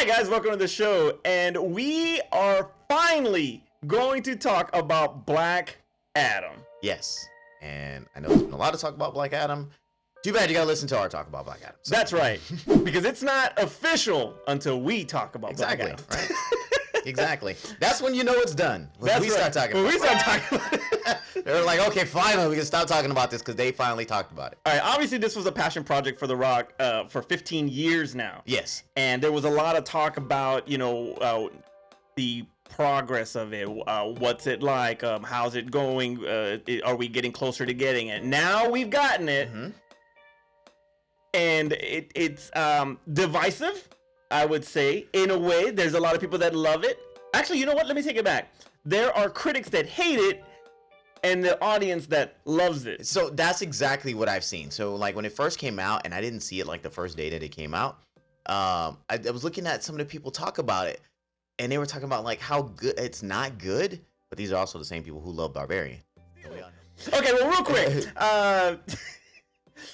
Hi guys, welcome to the show, and we are finally going to talk about Black Adam. Yes, and I know there's been a lot of talk about Black Adam. Too bad you gotta listen to our talk about Black Adam. So. That's right, because it's not official until we talk about Black Adam. Right? Exactly. That's when you know it's done. When we start talking about it. They're like, okay, finally we can stop talking about this because they finally talked about it. All right, obviously this was a passion project for The Rock for 15 years now. Yes. And there was a lot of talk about, the progress of it. What's it like? How's it going? Are we getting closer to getting it? Now we've gotten it. Mm-hmm. And it's divisive, I would say, in a way. There's a lot of people that love it. Actually, you know what? Let me take it back. There are critics that hate it and the audience that loves it. So that's exactly what I've seen. So like when it first came out, and I didn't see it like the first day that it came out, I was looking at some of the people talk about it, and they were talking about like how good it's not good, but these are also the same people who love Barbarian. Okay, well, real quick.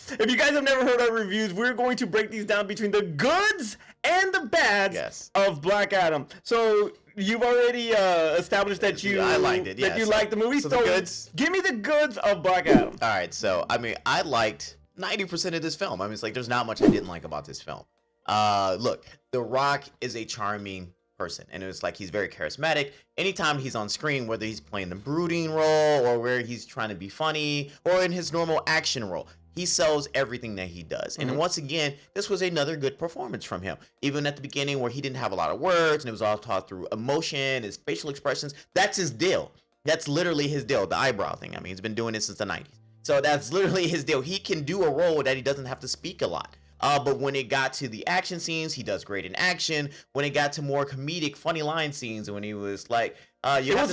If you guys have never heard our reviews, we're going to break these down between the goods and the bads of Black Adam. So you've already established that I liked it. That you liked the movie. So the goods. Give me the goods of Black Adam. All right. So I mean, I liked 90% of this film. I mean, it's like there's not much I didn't like about this film. Look, The Rock is a charming person, and it's like he's very charismatic. Anytime he's on screen, whether he's playing the brooding role or where he's trying to be funny or in his normal action role, he sells everything that he does. And once again, this was another good performance from him. Even at the beginning where he didn't have a lot of words and it was all taught through emotion, his facial expressions, that's his deal. That's literally his deal, the eyebrow thing. I mean, he's been doing this since the 90s. So that's literally his deal. He can do a role that he doesn't have to speak a lot. But when it got to the action scenes, he does great in action. When it got to more comedic, funny line scenes, when he was like, you have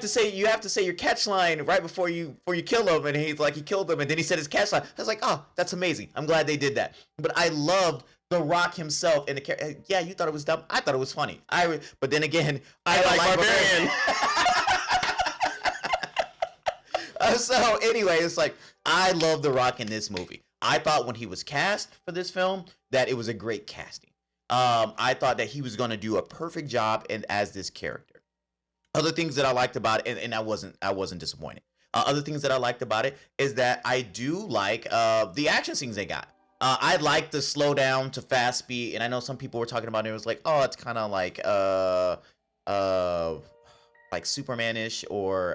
to say your catch line right before you kill him, and he's like, he killed him, and then he said his catch line. I was like, oh, that's amazing. I'm glad they did that. But I loved The Rock himself and the character. Yeah, you thought it was dumb. I thought it was funny. But then again, I like Barbarian. So anyway, it's like I love The Rock in this movie. I thought when he was cast for this film that it was a great casting. I thought that he was going to do a perfect job as this character. Other things that I liked about it, and I wasn't disappointed. Other things that I liked about it is that I do like the action scenes they got. I like the slow down to fast speed, and I know some people were talking about it. It was like, oh, it's kind of like Superman-ish or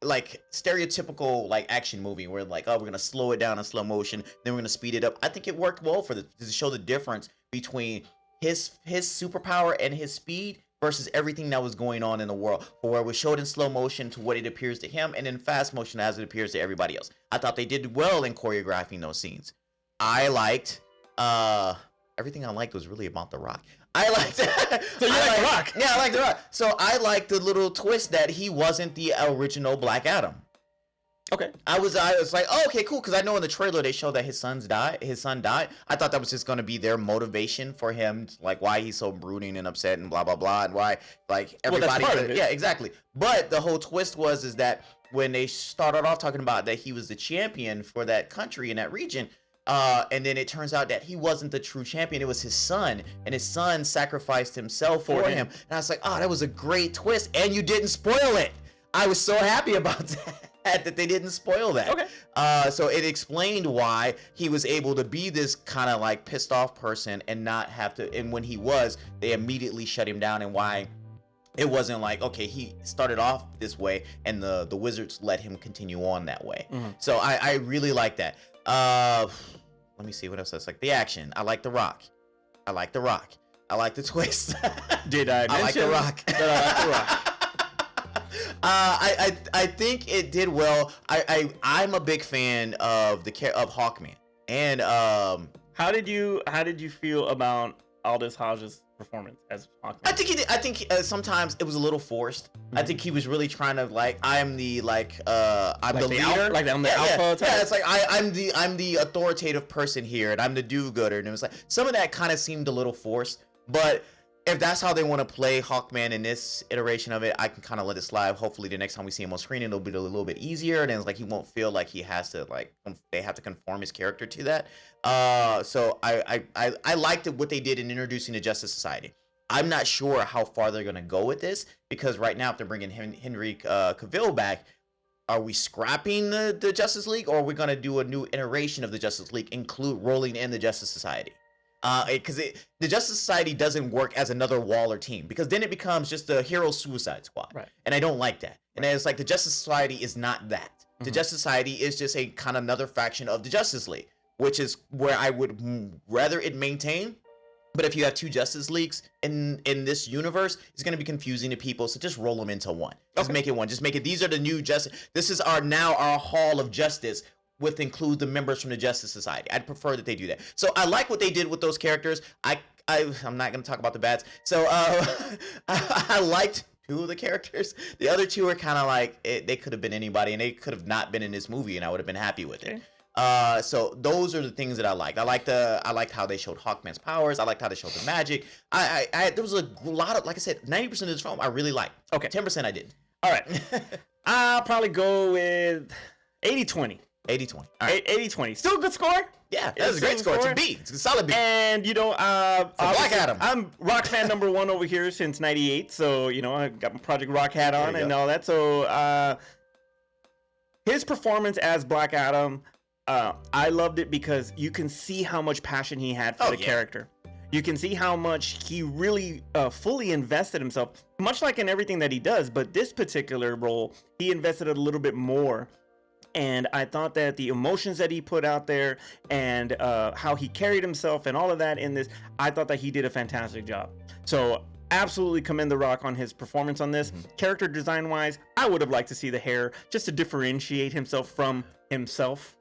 like stereotypical like action movie where like, oh, we're gonna slow it down in slow motion, then we're gonna speed it up. I think it worked well to show the difference between his superpower and his speed versus everything that was going on in the world, where it was showed in slow motion to what it appears to him, and in fast motion as it appears to everybody else. I thought they did well in choreographing those scenes. I liked everything I liked was really about The Rock. I liked So you like The Rock? Yeah, I like The Rock. So I liked the little twist that he wasn't the original Black Adam. Okay. I was like, oh, okay, cool, because I know in the trailer they showed that his son died. I thought that was just going to be their motivation for him, like why he's so brooding and upset and blah blah blah, and why like everybody. Well, that's part of it. Yeah, exactly. But the whole twist is that when they started off talking about that he was the champion for that country in that region, and then it turns out that he wasn't the true champion. It was his son, and his son sacrificed himself for him. And I was like, oh, that was a great twist, and you didn't spoil it. I was so happy about that they didn't spoil that. Okay. So it explained why he was able to be this kind of like pissed off person and not have to. And when he was, they immediately shut him down, and why it wasn't like, okay, he started off this way and the Wizards let him continue on that way. Mm-hmm. So I really like that. Let me see what else. That's like the action. I like The Rock. I like The Rock. I like the twist. Did I mention I like The Rock. That I like The Rock? I think it did well. I'm a big fan of Hawkman. And how did you feel about Aldous Hodge's performance as Hawkman? I think sometimes it was a little forced. Mm-hmm. I think he was really trying to like, I'm the leader, I'm the alpha type. Yeah, it's like I'm the authoritative person here, and I'm the do-gooder, and it was like some of that kind of seemed a little forced, but if that's how they want to play Hawkman in this iteration of it, I can kind of let it slide. Hopefully, the next time we see him on screen, it'll be a little bit easier, and it's like he won't feel like he has to they have to conform his character to that. So I liked what they did in introducing the Justice Society. I'm not sure how far they're gonna go with this because right now, if they're bringing Henry Cavill back, are we scrapping the Justice League, or are we gonna do a new iteration of the Justice League, include rolling in the Justice Society? Because the Justice Society doesn't work as another Waller team, because then it becomes just a hero Suicide Squad, right? And I don't like that. And it's like the Justice Society is not that. Mm-hmm. The Justice Society is just a kind of another faction of the Justice League, which is where I would rather it maintain. But if you have two Justice Leagues in this universe, it's going to be confusing to people. So just roll them into one. Just make it one. Just make it. These are the new Justice. This is our Hall of Justice, with include the members from the Justice Society. I'd prefer that they do that. So I like what they did with those characters. I'm not going to talk about the bads. So I liked 2 of the characters. The other 2 are kind of like they could have been anybody, and they could have not been in this movie, and I would have been happy with it. So those are the things that I liked. I liked how they showed Hawkman's powers. I liked how they showed the magic. There was a lot of, like I said, 90% of this film I really liked. Okay, 10% I didn't. All right, I'll probably go with 80-20. 80-20. All right. 80-20. Still a good score. Yeah, that's a great score. It's a B. It's a solid B. And, Black Adam. I'm Rock fan number 1 over here since 98. So, I got my Project Rock hat on and all that. So, his performance as Black Adam, I loved it because you can see how much passion he had for the character. You can see how much he really fully invested himself, much like in everything that he does. But this particular role, he invested a little bit more. And I thought that the emotions that he put out there and how he carried himself and all of that in this, I thought that he did a fantastic job. So absolutely commend The Rock on his performance on this. Mm-hmm. Character design wise, I would have liked to see the hair just to differentiate himself from himself.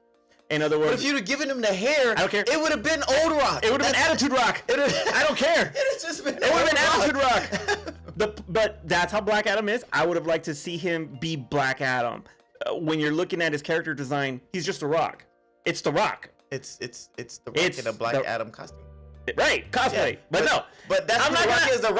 In other words, but if you'd have given him the hair, I don't care. It would have been Old Rock. It would have been Attitude Rock. I don't care. It just been. It would have been Attitude Rock. But that's how Black Adam is. I would have liked to see him be Black Adam. When you're looking at his character design, he's just a Rock. It's The Rock. It's The Rock in a Black Adam costume. Right, cosplay. Yeah, but that's what The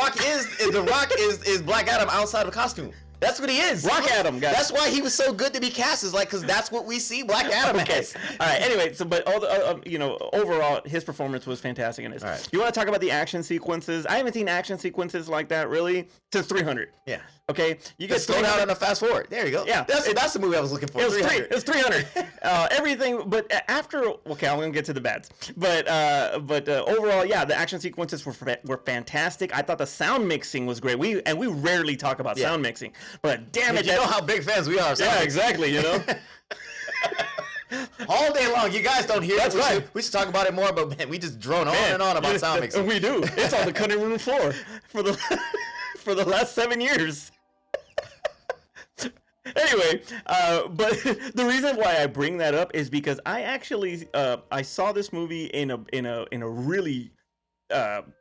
Rock is Black Adam outside of costume. That's what he is. Rock Adam, guys. That's why he was so good to be cast, is because that's what we see Black Adam as. All right. Anyway, but all the overall, his performance was fantastic in this. All right. You want to talk about the action sequences? I haven't seen action sequences like that really since 300. Yeah. Okay. You get slow down and a fast forward. There you go. Yeah. That's the movie I was looking for. It was 300. Everything, but after. Okay, I'm gonna get to the bads. But overall, yeah, the action sequences were fantastic. I thought the sound mixing was great. We rarely talk about sound mixing. But damn it, you know how big fans we are. Yeah, exactly. All day long, you guys don't hear. That's right. We should talk about it more, but man, we just drone on and on about sound mixing. We do. It's on the cutting room floor for the last 7 years. Anyway, but the reason why I bring that up is because I actually I saw this movie in a really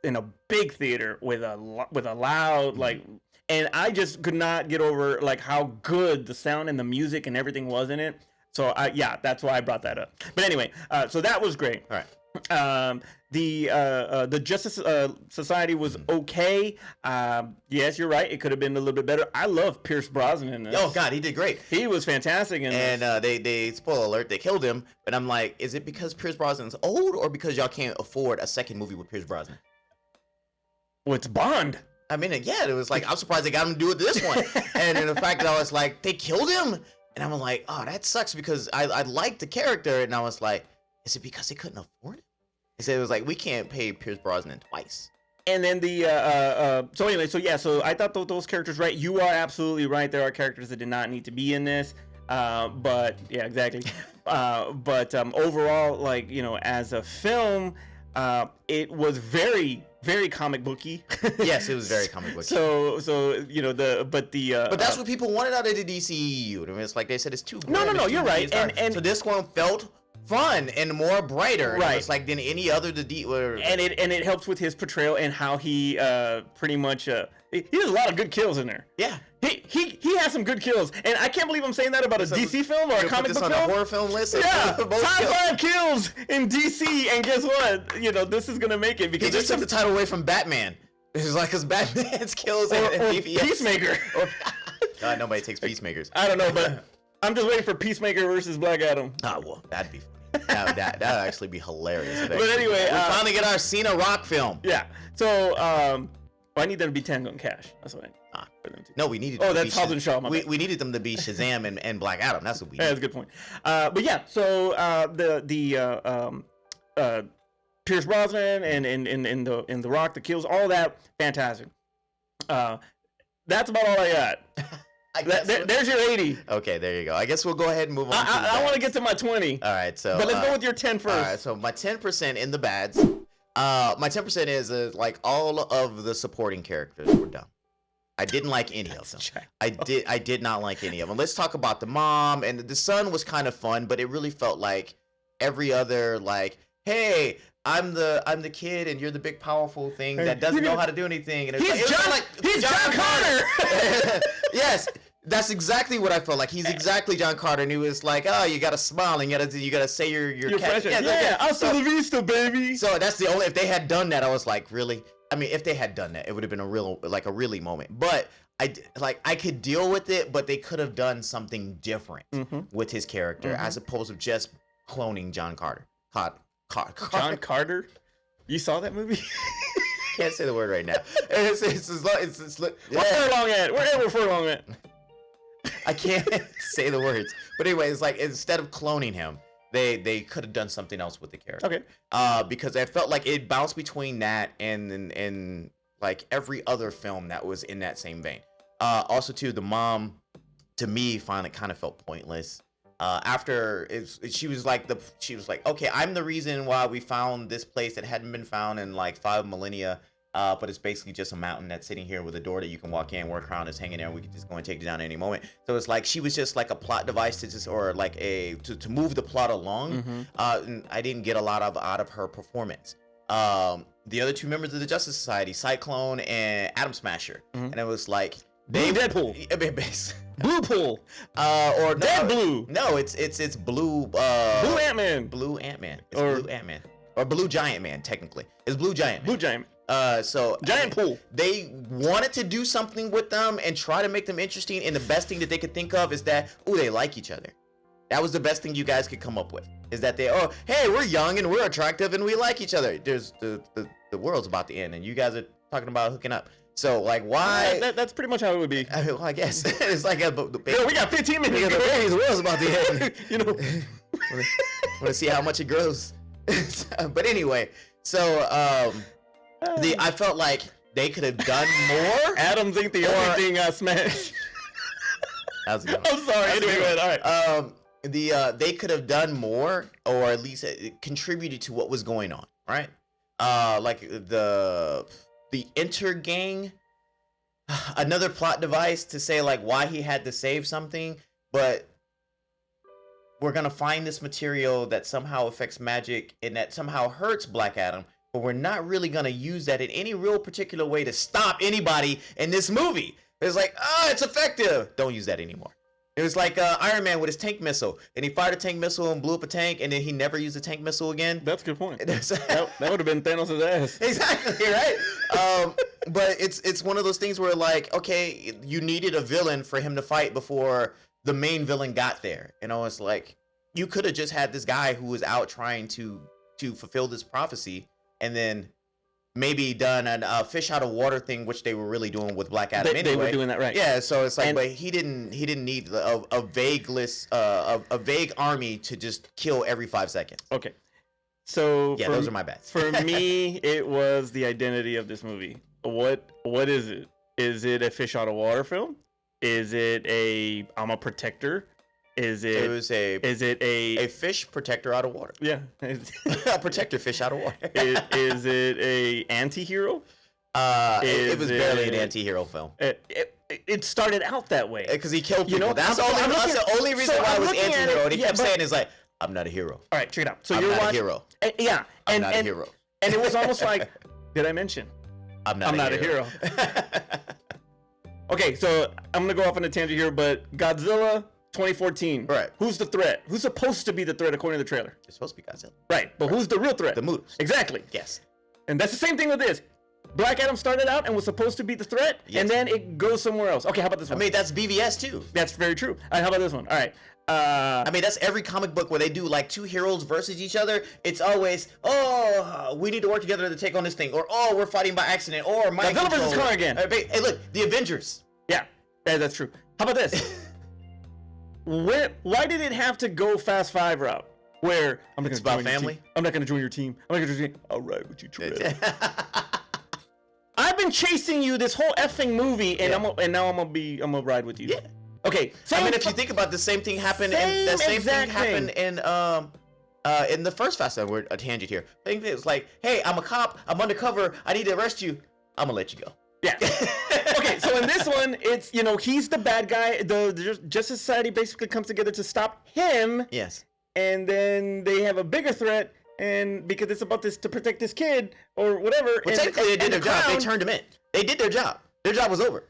in a big theater with a loud and I just could not get over how good the sound and the music and everything was in it. So that's why I brought that up. But anyway, so that was great. All right. The Justice Society was okay. Yes, you're right. It could have been a little bit better. I love Pierce Brosnan in this. Oh God, he did great. He was fantastic in this. And they spoiler alert, they killed him. But I'm like, is it because Pierce Brosnan's old, or because y'all can't afford a second movie with Pierce Brosnan? Well, it's Bond. I mean, yeah, it was I'm surprised they got him to do it this one. And then the fact that I was like, they killed him, and I'm like, oh, that sucks, because I liked the character, and I was like, is it because they couldn't afford it? He said it was we can't pay Pierce Brosnan twice. And then so I thought those characters, right? You are absolutely right. There are characters that did not need to be in this. But yeah, exactly. But overall, as a film, it was very, very comic booky. Yes, it was very comic booky. So but that's what people wanted out of the DCEU. I mean, it's like they said, it's too. No, you're right. And so this one felt fun and more brighter. Right. It's than any other and it helps with his portrayal and how he pretty much he has a lot of good kills in there. Yeah. He has some good kills, and I can't believe I'm saying that about a DC film or a comic book film. On a horror film list. Yeah, top 5 kills in DC, and guess what? This is gonna make it because he just took the title away from Batman. It's like because Batman's kills or Peacemaker. God, nobody takes Peacemakers. I don't know, but I'm just waiting for Peacemaker versus Black Adam. Oh, well, that'd be funny. That'd actually be hilarious. But anyway, we finally get our Cena Rock film. Yeah. So, I need them to be Tango and Cash. That's what I need. No, we needed. Oh, that's Hobbs and Shaw. We needed them to be Shazam and Black Adam. That's what we. That's a good point. But yeah, so Pierce Brosnan and in the Rock, the kills, all that, fantastic. That's about all I got. There's your 80. Okay, there you go. I guess we'll go ahead and move on. I want to get to my 20. All right, so. But let's go with your 10 first. All right, so my 10% in the bads. My 10% is like all of the supporting characters were dumb. I didn't like any of them. I did not like any of them. Let's talk about the mom, and the son was kind of fun, but it really felt like every other, like, hey, I'm the kid and you're the big powerful thing that doesn't know how to do anything. And he's John Carter. Yes. That's exactly what I felt like. He's exactly John Carter, and he was like, "Oh, you gotta smile and you gotta say your catch." Yeah, hasta la vista, baby. So that's the only. If they had done that, I was like, really. I mean, if they had done that, it would have been a really moment. But I could deal with it, but they could have done something different with his character as opposed to just cloning John Carter. John Carter? You saw that movie? Can't say the word right now. What's Furlong at? Wherever Furlong at? I can't say the words. But anyway, it's like instead of cloning him, they could have done something else with the character. Okay. Because I felt like it bounced between that and like every other film that was in that same vein. Also, too, the mom, to me, finally kind of felt pointless. After she was like, okay, I'm the reason why we found this place that hadn't been found in like 5 millennia. But it's basically just a mountain that's sitting here with a door that you can walk in, where a crown is hanging there, and we can just go and take it down at any moment. So it's like she was just like a plot device to move the plot along. And I didn't get a lot out of her performance. The other 2 members of the Justice Society, Cyclone and Atom Smasher, and it was like Deadpool, Blue Pool, or Dead Blue. No, it's Blue. Blue Ant-Man. Blue Ant-Man. It's Blue Ant-Man. Or Blue Giant Man, technically. It's Blue Giant Man. Blue Giant. Giant Pool. They wanted to do something with them and try to make them interesting, and the best thing that they could think of is that, they like each other. That was the best thing you guys could come up with. Is that hey, we're young and we're attractive and we like each other. There's the world's about to end and you guys are talking about hooking up. So like, why? That's pretty much how it would be. I guess it's like we got 15 minutes. The baby's world's about to end. Want to see how much it grows. But anyway, so I felt like they could have done more. Adams ain't the only thing I smashed. How's it going? I'm sorry. Anyway, all right. They could have done more, or at least contributed to what was going on, right? Like the intergang, another plot device to say like why he had to save something, but we're gonna find this material that somehow affects magic and that somehow hurts Black Adam, but we're not really gonna use that in any real particular way to stop anybody in this movie. It's like, it's effective. Don't use that anymore. It was like Iron Man with his tank missile, and he fired a tank missile and blew up a tank, and then he never used a tank missile again. That's a good point. that would have been Thanos' ass. Exactly, right? But it's one of those things where like, okay, you needed a villain for him to fight before the main villain got there. It's like you could have just had this guy who was out trying to fulfill this prophecy, and then maybe done a fish out of water thing, which they were really doing with Black Adam anyway. They were doing that right. Yeah, so it's like, but he didn't need a vague list, a vague army to just kill every 5 seconds. Okay, so yeah, those are my bets. For me, it was the identity of this movie. What is it? Is it a fish out of water film? Is it I'm a protector? Is it a fish protector out of water? Yeah. A protector fish out of water. Is it a anti-hero? It was barely an anti-hero film. It started out that way. Because he killed people. That's the only reason why it was anti-hero. And he kept saying is like, I'm not a hero. All right, check it out. So I'm you're not a hero. Yeah. I'm not a hero. And it was almost like, did I mention? I'm not a hero. Okay, so I'm going to go off on a tangent here, but Godzilla 2014. Right. Who's the threat? Who's supposed to be the threat according to the trailer? It's supposed to be Godzilla. Right. But who's the real threat? The Moodles. Exactly. Yes. And that's the same thing with this. Black Adam started out and was supposed to be the threat, and then it goes somewhere else. Okay, how about this one? I mean, that's BVS too. That's very true. All right, how about this one? All right. I mean, that's every comic book where they do like two heroes versus each other. It's always, we need to work together to take on this thing, or we're fighting by accident, or mind control. Godzilla versus Kong again. Hey, look, the Avengers. Yeah, that's true. How about this? Why did it have to go Fast 5 route? Where I'm not gonna join family. Your team. I'm not gonna join your team. I'm not gonna join your team. I'll ride with you, Terrell. I've been chasing you this whole effing movie, and now I'm gonna ride with you. Yeah. Okay. I mean, if you think about the same thing happened, in the first Fast and we're a tangent here. I think it's like, hey, I'm a cop. I'm undercover. I need to arrest you. I'm gonna let you go. Yeah. Okay, so in this one, it's, he's the bad guy. The Justice Society basically comes together to stop him. Yes. And then they have a bigger threat, and because it's about this to protect this kid or whatever. Well, technically, they did their job. They turned him in. They did their job. Their job was over.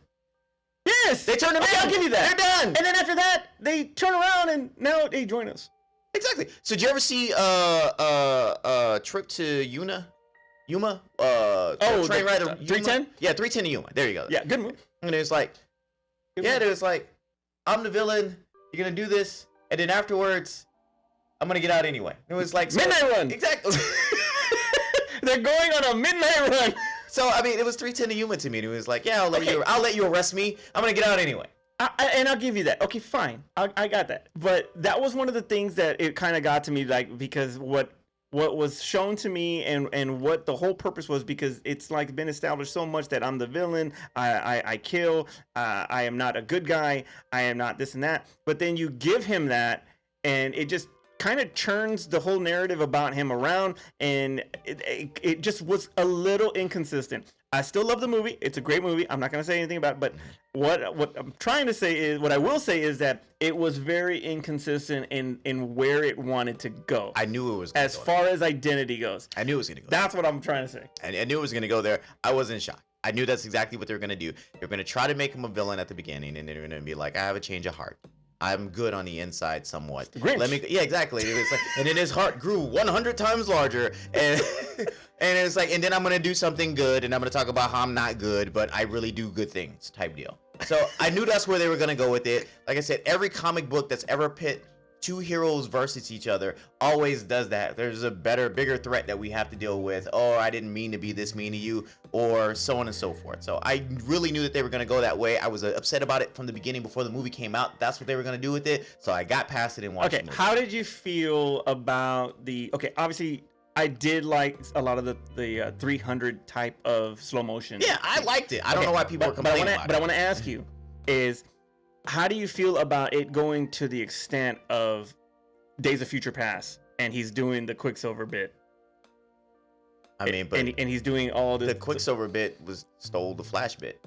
Yes, they turned him in. I'll give you that. They're done. And then after that, they turn around and now they join us. Exactly. So did you ever see Trip to Yuma? Train Ride 310? Yeah, 310 to Yuma. There you go. Yeah, good movie. And it was like, it was like, I'm the villain. You're gonna do this, and then afterwards, I'm gonna get out anyway. It was like midnight run. Exactly. They're going on a midnight run. So I mean, it was 310 to Yuma to me. And it was like, yeah, I'll let you arrest me. I'm gonna get out anyway. And I'll give you that. Okay, fine. I got that. But that was one of the things that it kind of got to me, like, because what was shown to me and what the whole purpose was, because it's like been established so much that I'm the villain. I kill. I am not a good guy. I am not this and that. But then you give him that, and it just kind of churns the whole narrative about him around, and it just was a little inconsistent. I still love the movie. It's a great movie. I'm not going to say anything about it, but what I'm trying to say is, what I will say is that it was very inconsistent in where it wanted to go. I knew it was as far as identity goes. I knew it was going to go. That's what I'm trying to say. I knew it was going to go there. I wasn't shocked. I knew that's exactly what they were going to do. They're going to try to make him a villain at the beginning, and they're going to be like, I have a change of heart. I'm good on the inside somewhat. Yeah, exactly. It was like, and then his heart grew 100 times larger, and it's like, and then I'm gonna do something good, and I'm gonna talk about how I'm not good, but I really do good things, type deal. So I knew that's where they were gonna go with it. Like I said, every comic book that's ever pit two heroes versus each other always does that. There's a bigger threat that we have to deal with. Oh, I didn't mean to be this mean to you, or so on and so forth. So I really knew that they were going to go that way. I was upset about it from the beginning before the movie came out. That's what they were going to do with it. So I got past it and watched it. Okay, how did you feel about obviously I did like a lot of the 300 type of slow motion. Yeah, I liked it. I don't know why people were complaining about it. But I want to ask you is, how do you feel about it going to the extent of Days of Future Past, and he's doing the Quicksilver bit? I mean, but and he's doing all this. The Quicksilver bit stole the Flash bit.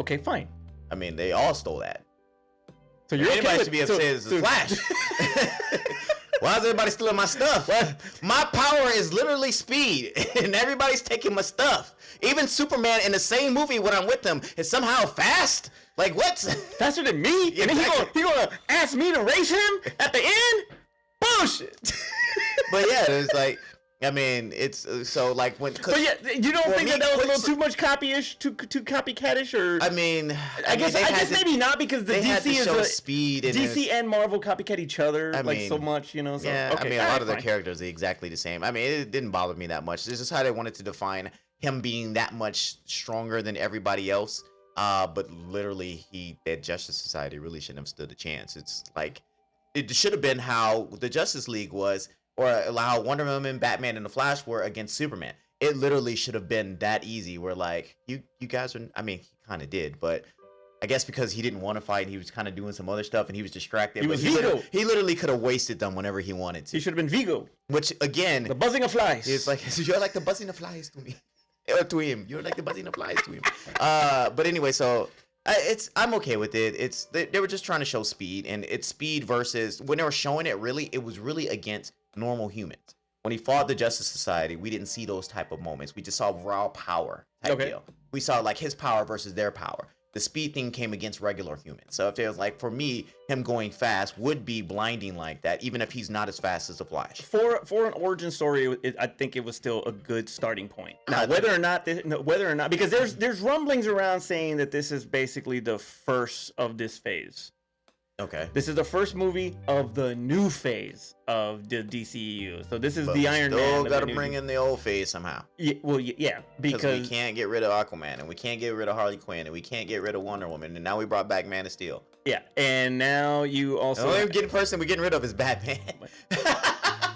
Okay, fine. I mean, they all stole that. So you're anybody should be upset as the Flash. Why is everybody stealing my stuff? My power is literally speed, and everybody's taking my stuff. Even Superman in the same movie when I'm with him is somehow fast. Like, what? Faster than me? Yeah, and then he gonna ask me to race him at the end? Bullshit. But yeah, it's like, I mean, it's so like when. But yeah, you don't think that was a little too much copyish, too copycatish, or? I mean, I guess maybe not, because the DC is speed. DC and Marvel copycat each other so much, you know. So, yeah, okay, I mean, a lot of their characters are exactly the same. I mean, it didn't bother me that much. This is how they wanted to define him being that much stronger than everybody else. But literally, that Justice Society really shouldn't have stood a chance. It's like, it should have been how the Justice League was, or how Wonder Woman, Batman, and the Flash were against Superman. It literally should have been that easy. Where like, you guys are, I mean, he kind of did, but I guess because he didn't want to fight, he was kind of doing some other stuff, and he was distracted. He was Vigo. He literally could have wasted them whenever he wanted to. He should have been Vigo. Which again, the buzzing of flies. It's like, you're like the buzzing of flies to me. To him, you're like the buzzing of flies to him. But anyway, so I'm okay with it. They were just trying to show speed, and it's speed versus, when they were showing it, it was really against normal humans. When he fought the Justice Society, we didn't see those type of moments. We just saw raw power type deal. We saw like his power versus their power. the speed thing came against regular humans. So if there's like, for me, him going fast would be blinding like that, even if he's not as fast as the Flash. For an origin story, I think it was still a good starting point. Now, whether or not because there's rumblings around saying that this is basically the first of this phase. Okay. This is the first movie of the new phase of the DCEU. So this is the Iron Man. Still got to bring in the old phase somehow. Yeah, well, yeah, because we can't get rid of Aquaman, and we can't get rid of Harley Quinn, and we can't get rid of Wonder Woman, and now we brought back Man of Steel. Yeah, and now you also the only person we're getting rid of is Batman.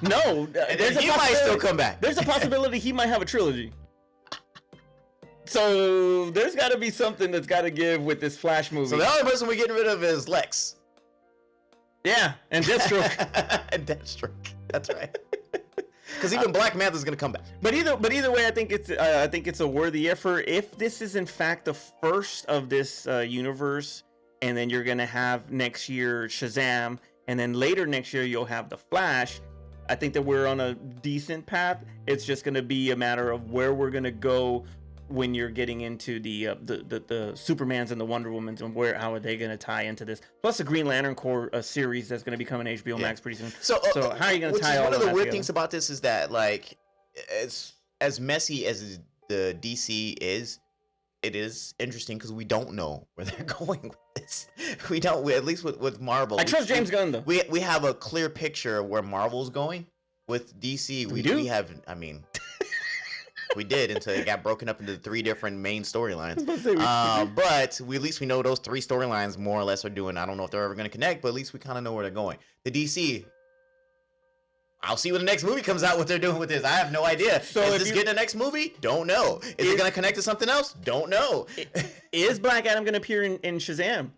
No, he might still come back. There's a possibility he might have a trilogy. So there's got to be something that's got to give with this Flash movie. So the only person we're getting rid of is Lex. Yeah, and Deathstroke. And Deathstroke. That's right. Because even Black Mantha's gonna come back. But either way, I think it's a worthy effort. If this is in fact the first of this universe, and then you're gonna have next year Shazam, and then later next year you'll have the Flash, I think that we're on a decent path. It's just gonna be a matter of where we're gonna go when you're getting into the Supermans and the Wonder Womans, and how are they going to tie into this? Plus the Green Lantern Corps series that's going to be coming on HBO Max pretty soon. So how are you going to tie all of that together? One of the weird things about this is that, like, as messy as the DC is, it is interesting because we don't know where they're going with this. We don't. At least with Marvel. I trust James Gunn though. We have a clear picture of where Marvel's going. With DC, we have. I mean. We did until it got broken up into 3 different main storylines. But at least we know those 3 storylines more or less are doing. I don't know if they're ever going to connect, but at least we kind of know where they're going. The DC, I'll see when the next movie comes out what they're doing with this. I have no idea. So is this getting the next movie? Don't know. Is it going to connect to something else? Don't know. Is Black Adam going to appear in Shazam?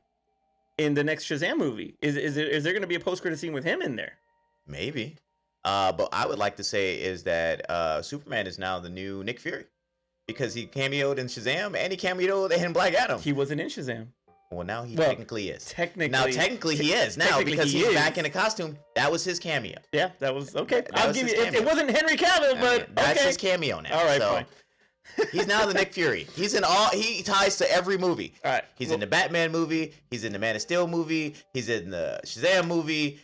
In the next Shazam movie? Is there going to be a post-credit scene with him in there? Maybe. But I would like to say is that Superman is now the new Nick Fury because he cameoed in Shazam and he cameoed in Black Adam. He wasn't in Shazam. Well, now he technically is. Technically he is now because he's back in a costume. That was his cameo. Yeah, that was okay. I'll give you. It wasn't Henry Cavill, but that's his cameo now. All right, fine. He's now the Nick Fury. He's in all. He ties to every movie. All right. He's in the Batman movie. He's in the Man of Steel movie. He's in the Shazam movie.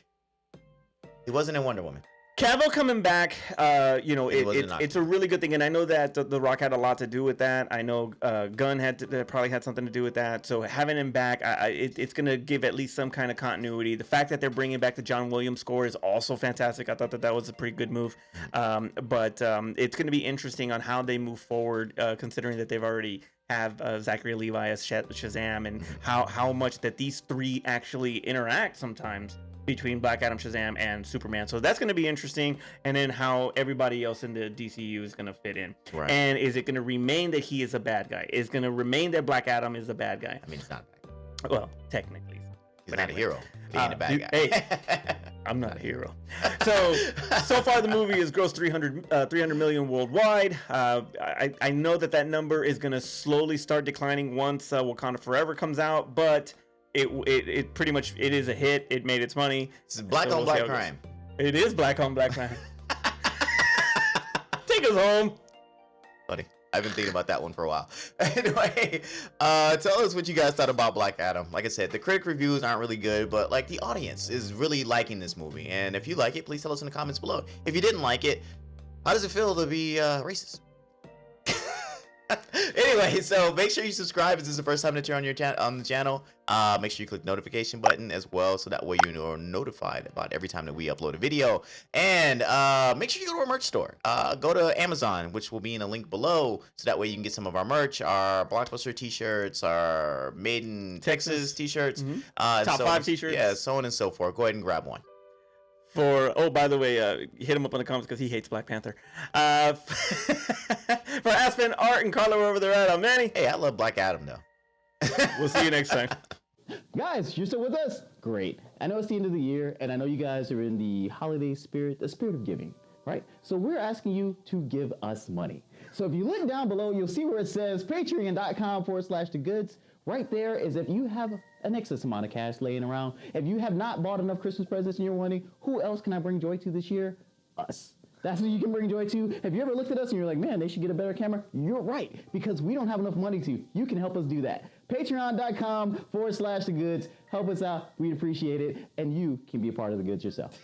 He wasn't in Wonder Woman. Cavill coming back, it's a really good thing, and I know that The Rock had a lot to do with that. I know Gunn probably had something to do with that. So having him back, it's going to give at least some kind of continuity. The fact that they're bringing back the John Williams score is also fantastic. I thought that was a pretty good move. But it's going to be interesting on how they move forward, considering that they've already have Zachary Levi as Shazam, and how much that these 3 actually interact sometimes between Black Adam, Shazam, and Superman. So that's going to be interesting. And then how everybody else in the DCU is going to fit in. Right. And is it going to remain that he is a bad guy? Is it going to remain that Black Adam is a bad guy? I mean, he's not a bad guy. Well, technically. He's not a hero. He ain't a bad guy. Hey, I'm not a hero. So far the movie has grossed 300 million worldwide. I know that number is going to slowly start declining once Wakanda Forever comes out, but it pretty much is a hit. It made its money. It's black on black crime. It is black on black crime. Take us home, buddy. I've been thinking about that one for a while. Anyway, tell us what you guys thought about Black Adam. Like I said, the critic reviews aren't really good, but like the audience is really liking this movie. And if you like it, please tell us in the comments below. If you didn't like it, how does it feel to be racist? Anyway, so make sure you subscribe if this is the first time that you're on the channel. Make sure you click the notification button as well, so that way you are notified about every time that we upload a video. And make sure you go to our merch store. Go to Amazon, which will be in a link below, so that way you can get some of our merch, our Blockbuster t-shirts, our Made in Texas t-shirts, Top 5 t-shirts. Yeah, so on and so forth. Go ahead and grab one. By the way, hit him up in the comments because he hates Black Panther. For Aspen, Art, and Carlo, wherever they're at, I'm Manny. Hey, I love Black Adam, though. We'll see you next time. Guys, you're still with us? Great. I know it's the end of the year, and I know you guys are in the holiday spirit, the spirit of giving, right? So we're asking you to give us money. So if you look down below, you'll see where it says patreon.com/thegoods. Right there is if you have an excess amount of cash laying around. If you have not bought enough Christmas presents and you're wondering, who else can I bring joy to this year? Us. That's who you can bring joy to. Have you ever looked at us and you're like, man, they should get a better camera? You're right, because we don't have enough money to. You can help us do that. Patreon.com/the goods. Help us out. We'd appreciate it. And you can be a part of the goods yourself.